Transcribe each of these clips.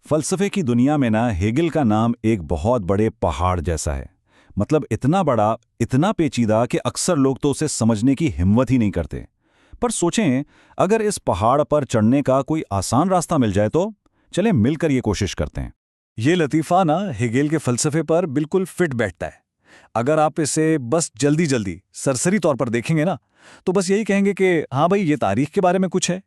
فلسفے کی دنیا میں نا ہیگل کا نام ایک بہت بڑے پہاڑ جیسا ہے۔ مطلب اتنا بڑا، اتنا پیچیدہ کہ اکثر لوگ تو اسے سمجھنے کی ہمت ہی نہیں کرتے۔ پر سوچیں، اگر اس پہاڑ پر چڑھنے کا کوئی آسان راستہ مل جائے تو چلیں مل کر یہ کوشش کرتے ہیں۔ یہ لطیفہ نا ہیگل کے فلسفے پر بالکل فٹ بیٹھتا ہے۔ اگر آپ اسے بس جلدی سرسری طور پر دیکھیں گے نا تو بس یہی کہیں گے کہ ہاں بھائی یہ تاریخ کے بارے میں کچھ ہے،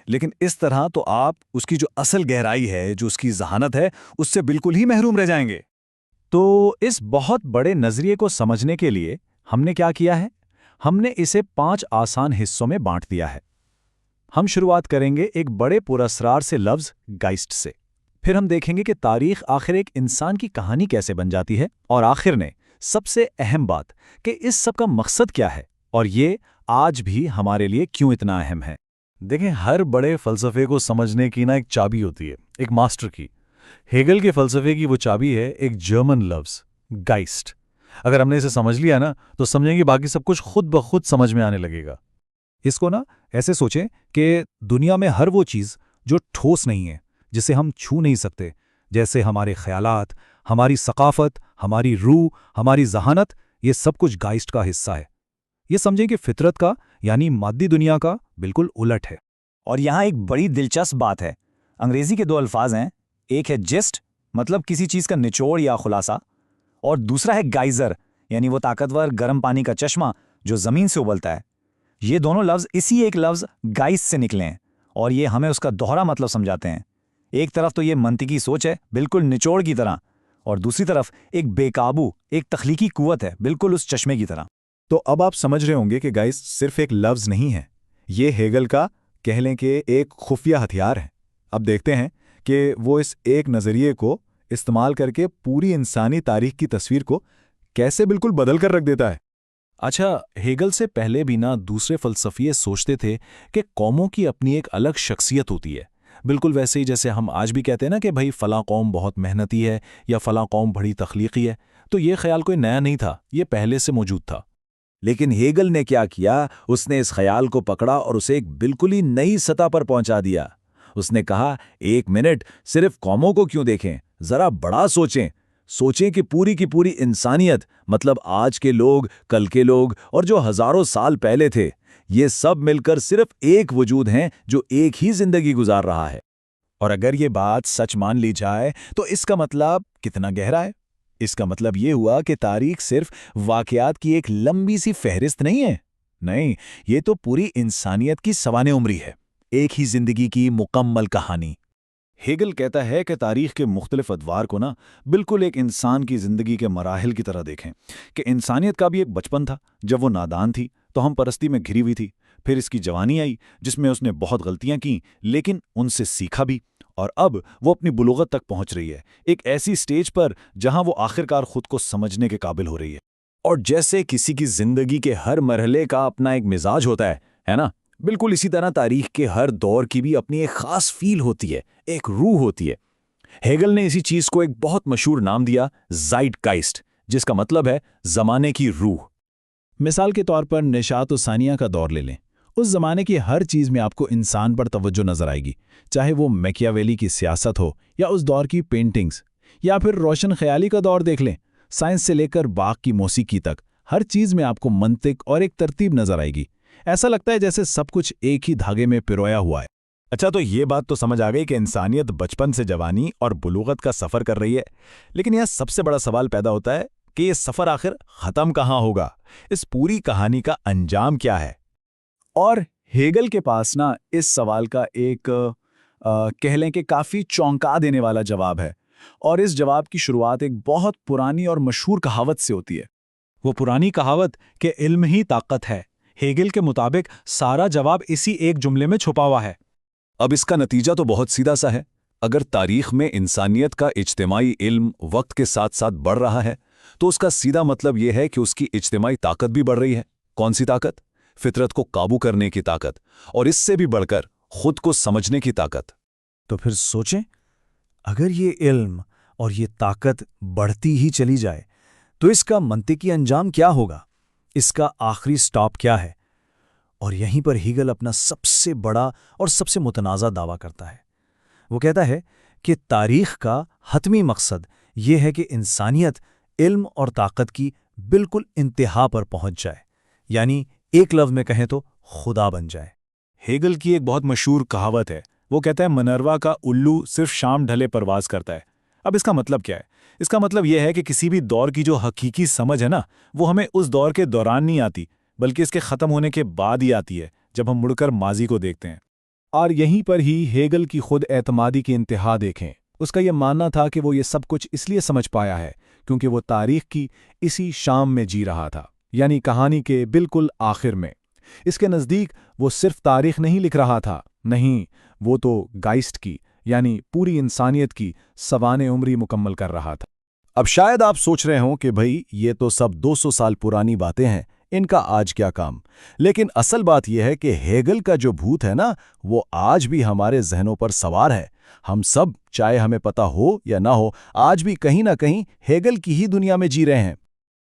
لیکن اس طرح تو آپ اس کی جو اصل گہرائی ہے، جو اس کی ذہانت ہے، اس سے بالکل ہی محروم رہ جائیں گے۔ تو اس بہت بڑے نظریے کو سمجھنے کے لیے ہم نے کیا کیا ہے؟ ہم نے اسے 5 آسان حصوں میں بانٹ دیا ہے۔ ہم شروعات کریں گے ایک بڑے پراسرار سے لفظ گائسٹ سے، پھر ہم دیکھیں گے کہ تاریخ آخر ایک انسان کی کہانی کیسے بن جاتی ہے، اور آخر میں سب سے اہم بات کہ اس سب کا مقصد کیا ہے اور یہ آج بھی ہمارے لیے کیوں اتنا اہم ہے۔ دیکھیں، ہر بڑے فلسفے کو سمجھنے کی نا ایک چابی ہوتی ہے، ایک ماسٹر کی۔ ہیگل کے فلسفے کی وہ چابی ہے ایک جرمن لفظ گائسٹ۔ اگر ہم نے اسے سمجھ لیا نا تو سمجھیں گے باقی سب کچھ خود بخود سمجھ میں آنے لگے گا۔ اس کو نا ایسے سوچیں کہ دنیا میں ہر وہ چیز جو ٹھوس نہیں ہے، جسے ہم چھو نہیں سکتے، جیسے ہمارے خیالات، ہماری ثقافت، ہماری روح، ہماری ذہانت، یہ سب کچھ گائسٹ کا حصہ ہے۔ یہ سمجھیں کہ فطرت کا یعنی مادی دنیا کا بالکل الٹ ہے۔ اور یہاں ایک بڑی دلچسپ بات ہے، انگریزی کے 2 الفاظ ہیں، ایک ہے جسٹ مطلب کسی چیز کا نچوڑ یا خلاصہ، اور دوسرا ہے گائزر یعنی وہ طاقتور گرم پانی کا چشمہ جو زمین سے ابلتا ہے۔ یہ دونوں لفظ اسی ایک لفظ گائس سے نکلے ہیں، اور یہ ہمیں اس کا دوہرا مطلب سمجھاتے ہیں۔ ایک طرف تو یہ منطقی سوچ ہے بالکل نچوڑ کی طرح، اور دوسری طرف ایک بے قابو، ایک تخلیقی قوت ہے بالکل اس چشمے کی طرح۔ تو اب آپ سمجھ رہے ہوں گے کہ گائسٹ صرف ایک لفظ نہیں ہے، یہ ہیگل کا کہہ لیں کہ ایک خفیہ ہتھیار ہے۔ اب دیکھتے ہیں کہ وہ اس ایک نظریے کو استعمال کر کے پوری انسانی تاریخ کی تصویر کو کیسے بالکل بدل کر رکھ دیتا ہے۔ اچھا، ہیگل سے پہلے بھی نہ دوسرے فلسفیے سوچتے تھے کہ قوموں کی اپنی ایک الگ شخصیت ہوتی ہے، بالکل ویسے ہی جیسے ہم آج بھی کہتے ہیں نا کہ بھائی فلاں قوم بہت محنتی ہے یا فلاں قوم بڑی تخلیقی ہے۔ تو یہ خیال کوئی نیا نہیں تھا، یہ پہلے سے موجود تھا۔ لیکن ہیگل نے کیا کیا؟ اس نے اس خیال کو پکڑا اور اسے ایک بالکل ہی نئی سطح پر پہنچا دیا۔ اس نے کہا، ایک منٹ، صرف قوموں کو کیوں دیکھیں، ذرا بڑا سوچیں کہ پوری کی پوری انسانیت، مطلب آج کے لوگ، کل کے لوگ اور جو ہزاروں سال پہلے تھے، یہ سب مل کر صرف ایک وجود ہیں جو ایک ہی زندگی گزار رہا ہے۔ اور اگر یہ بات سچ مان لی جائے تو اس کا مطلب کتنا گہرا ہے؟ اس کا مطلب یہ ہوا کہ تاریخ صرف واقعات کی ایک لمبی سی فہرست نہیں ہے، نہیں، یہ تو پوری انسانیت کی سوانح عمری ہے، ایک ہی زندگی کی مکمل کہانی۔ ہیگل کہتا ہے کہ تاریخ کے مختلف ادوار کو نا بالکل ایک انسان کی زندگی کے مراحل کی طرح دیکھیں، کہ انسانیت کا بھی ایک بچپن تھا جب وہ نادان تھی تو ہم پرستی میں گھری ہوئی تھی، پھر اس کی جوانی آئی جس میں اس نے بہت غلطیاں کیں لیکن ان سے سیکھا بھی، اور اب وہ اپنی بلوغت تک پہنچ رہی ہے، ایک ایسی سٹیج پر جہاں وہ آخرکار خود کو سمجھنے کے قابل ہو رہی ہے۔ اور جیسے کسی کی زندگی کے ہر مرحلے کا اپنا ایک مزاج ہوتا ہے نا، بالکل اسی طرح تاریخ کے ہر دور کی بھی اپنی ایک خاص فیل ہوتی ہے، ایک روح ہوتی ہے۔ ہیگل نے اسی چیز کو ایک بہت مشہور نام دیا، زائٹگائسٹ، جس کا مطلب ہے زمانے کی روح۔ مثال کے طور پر نشاط و ثانیہ کا دور لے لیں، اس زمانے کی ہر چیز میں آپ کو انسان پر توجہ نظر آئے گی، چاہے وہ میکیاویلی کی سیاست ہو یا اس دور کی پینٹنگز، یا پھر روشن خیالی کا دور دیکھ لیں، سائنس سے لے کر باغ کی موسیقی تک، ہر چیز میں آپ کو منطق اور ایک ترتیب نظر آئے گی۔ ایسا لگتا ہے جیسے سب کچھ ایک ہی دھاگے میں پرویا ہوا ہے۔ اچھا، تو یہ بات تو سمجھ آ گئی کہ انسانیت بچپن سے جوانی اور بلوغت کا سفر کر رہی ہے، لیکن یہاں سب سے بڑا سوال پیدا ہوتا ہے کہ یہ سفر آخر ختم کہاں ہوگا؟ اس پوری کہانی کا انجام کیا ہے؟ اور ہیگل کے پاس نا اس سوال کا ایک کہہ لیں کہ کافی چونکا دینے والا جواب ہے، اور اس جواب کی شروعات ایک بہت پرانی اور مشہور کہاوت سے ہوتی ہے۔ وہ پرانی کہاوت کہ علم ہی طاقت ہے، ہیگل کے مطابق سارا جواب اسی ایک جملے میں چھپا ہوا ہے۔ اب اس کا نتیجہ تو بہت سیدھا سا ہے، اگر تاریخ میں انسانیت کا اجتماعی علم وقت کے ساتھ ساتھ بڑھ رہا ہے تو اس کا سیدھا مطلب یہ ہے کہ اس کی اجتماعی طاقت بھی بڑھ رہی ہے۔ کون سی طاقت؟ فطرت کو قابو کرنے کی طاقت، اور اس سے بھی بڑھ کر خود کو سمجھنے کی طاقت۔ تو پھر سوچیں، اگر یہ علم اور یہ طاقت بڑھتی ہی چلی جائے تو اس کا منطقی انجام کیا ہوگا؟ اس کا آخری سٹاپ کیا ہے؟ اور یہیں پر ہیگل اپنا سب سے بڑا اور سب سے متنازع دعویٰ کرتا ہے۔ وہ کہتا ہے کہ تاریخ کا حتمی مقصد یہ ہے کہ انسانیت علم اور طاقت کی بالکل انتہا پر پہنچ جائے، یعنی ایک لفظ میں کہیں تو خدا بن جائے۔ ہیگل کی ایک بہت مشہور کہاوت ہے، وہ کہتا ہے منروا کا الو صرف شام ڈھلے پرواز کرتا ہے۔ اب اس کا مطلب کیا ہے؟ اس کا مطلب یہ ہے کہ کسی بھی دور کی جو حقیقی سمجھ ہے نا، وہ ہمیں اس دور کے دوران نہیں آتی، بلکہ اس کے ختم ہونے کے بعد ہی آتی ہے، جب ہم مڑ کر ماضی کو دیکھتے ہیں۔ اور یہیں پر ہی ہیگل کی خود اعتمادی کی انتہا دیکھیں۔ اس کا یہ ماننا تھا کہ وہ یہ سب کچھ اس لیے سمجھ پایا ہے کیونکہ وہ تاریخ کی اسی شام میں جی رہا تھا، یعنی کہانی کے بالکل آخر میں۔ اس کے نزدیک وہ صرف تاریخ نہیں لکھ رہا تھا، نہیں، وہ تو گائسٹ کی، یعنی پوری انسانیت کی سوانح عمری مکمل کر رہا تھا۔ اب شاید آپ سوچ رہے ہوں کہ بھئی یہ تو سب 200 سال پرانی باتیں ہیں، ان کا آج کیا کام؟ لیکن اصل بات یہ ہے کہ ہیگل کا جو بھوت ہے نا، وہ آج بھی ہمارے ذہنوں پر سوار ہے۔ ہم سب، چاہے ہمیں پتہ ہو یا نہ ہو، آج بھی کہیں نہ کہیں ہیگل کی ہی دنیا میں جی رہے ہیں۔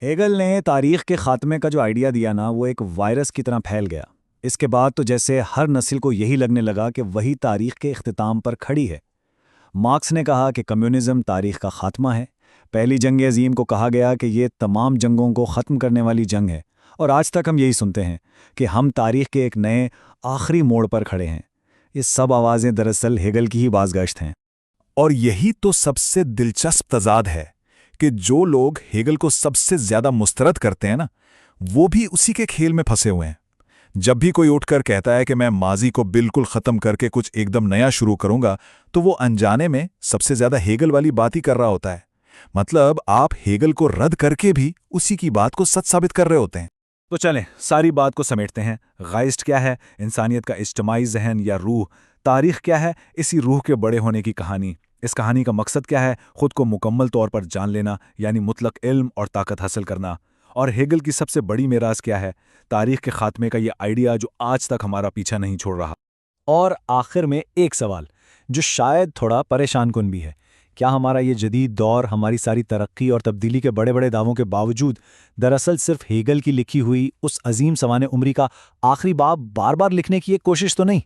ہیگل نے تاریخ کے خاتمے کا جو آئیڈیا دیا نا، وہ ایک وائرس کی طرح پھیل گیا۔ اس کے بعد تو جیسے ہر نسل کو یہی لگنے لگا کہ وہی تاریخ کے اختتام پر کھڑی ہے۔ مارکس نے کہا کہ کمیونزم تاریخ کا خاتمہ ہے۔ پہلی جنگ عظیم کو کہا گیا کہ یہ تمام جنگوں کو ختم کرنے والی جنگ ہے، اور آج تک ہم یہی سنتے ہیں کہ ہم تاریخ کے ایک نئے آخری موڑ پر کھڑے ہیں۔ یہ سب آوازیں دراصل ہیگل کی ہی بازگشت ہیں۔ اور یہی تو سب سے دلچسپ تضاد ہے کہ جو لوگ ہیگل کو سب سے زیادہ مسترد کرتے ہیں نا، وہ بھی اسی کے کھیل میں پھنسے ہوئے ہیں۔ جب بھی کوئی اٹھ کر کہتا ہے کہ میں ماضی کو بالکل ختم کر کے کچھ ایک دم نیا شروع کروں گا، تو وہ انجانے میں سب سے زیادہ ہیگل والی بات ہی کر رہا ہوتا ہے۔ مطلب آپ ہیگل کو رد کر کے بھی اسی کی بات کو سچ ثابت کر رہے ہوتے ہیں۔ تو چلیں ساری بات کو سمیٹتے ہیں۔ غائسٹ کیا ہے؟ انسانیت کا اجتماعی ذہن یا روح۔ تاریخ کیا ہے؟ اسی روح کے بڑے ہونے کی کہانی۔ اس کہانی کا مقصد کیا ہے؟ خود کو مکمل طور پر جان لینا، یعنی مطلق علم اور طاقت حاصل کرنا۔ اور ہیگل کی سب سے بڑی میراث کیا ہے؟ تاریخ کے خاتمے کا یہ آئیڈیا جو آج تک ہمارا پیچھا نہیں چھوڑ رہا۔ اور آخر میں ایک سوال جو شاید تھوڑا پریشان کن بھی ہے، کیا ہمارا یہ جدید دور ہماری ساری ترقی اور تبدیلی کے بڑے بڑے دعووں کے باوجود دراصل صرف ہیگل کی لکھی ہوئی اس عظیم سوانح عمری کا آخری باب بار بار لکھنے کی ایک کوشش تو نہیں؟